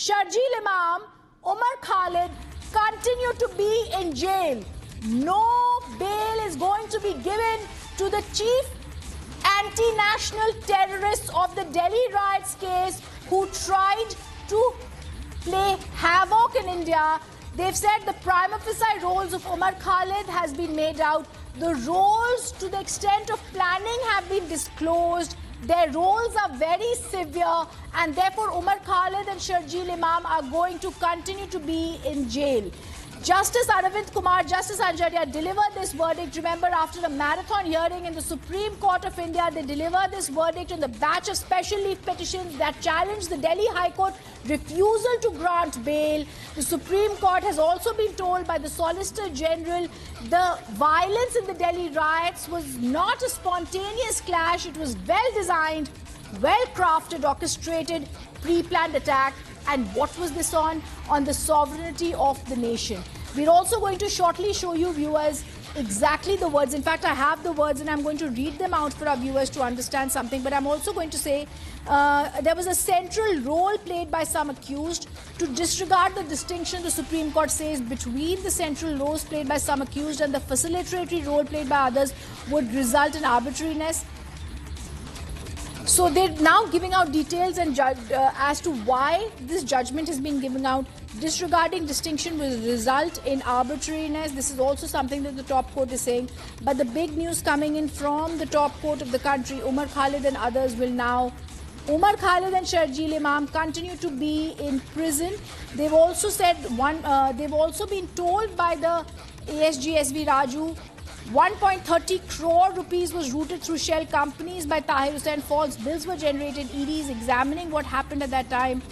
Sharjeel Imam, Umar Khalid continue to be in jail. No bail is going to be given to the chief anti-national terrorists of the Delhi riots case who tried to play havoc in India. They've said the prima facie roles of Umar Khalid has been made out. The roles to the extent of planning have been disclosed. Their roles are very severe, and therefore Umar Khalid and Sharjeel Imam are going to continue to be in jail. Justice Aravind Kumar, Justice Anjaria delivered this verdict. Remember, after a marathon hearing in the Supreme Court of India, they delivered this verdict on the batch of special leave petitions that challenged the Delhi High Court refusal to grant bail. The Supreme Court has also been told by the Solicitor General the violence in the Delhi riots was not a spontaneous clash. It was well designed, well crafted, orchestrated, pre-planned attack. And what was this on? On the sovereignty of the nation. We're also going to shortly show you, viewers, exactly the words. In fact, I have the words and I'm going to read them out for our viewers to understand something. But I'm also going to say there was a central role played by some accused to disregard the distinction, the Supreme Court says, between the central roles played by some accused and the facilitatory role played by others would result in arbitrariness. So they're now giving out details and as to why this judgment has been given out. Disregarding distinction will result in arbitrariness. This is also something that the top court is saying. But the big news coming in from the top court of the country, Umar Khalid and others will now... Umar Khalid and Sharjeel Imam continue to be in prison. They've also said they've also been told by the ASG SV Raju 1.30 crore rupees was routed through shell companies by Tahir Hussain. False bills were generated. ED is examining what happened at that time.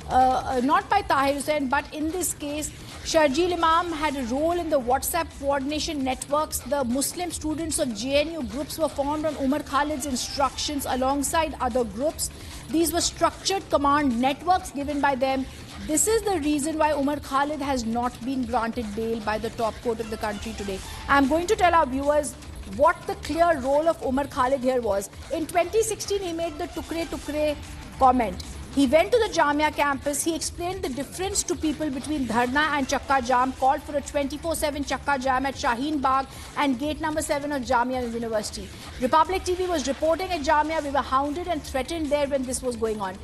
Not by Tahir Hussain, but in this case, Sharjeel Imam had a role in the WhatsApp coordination networks. The Muslim students of JNU groups were formed on Umar Khalid's instructions alongside other groups. These were structured command networks given by them. This is the reason why Umar Khalid has not been granted bail by the top court of the country today. I'm going to tell our viewers what the clear role of Umar Khalid here was. In 2016, he made the Tukre Tukre comment. He went to the Jamia campus. He explained the difference to people between Dharna and Chakka Jam, called for a 24/7 Chakka Jam at Shaheen Bagh and gate number 7 of Jamia University. Republic TV was reporting at Jamia. We were hounded and threatened there when this was going on.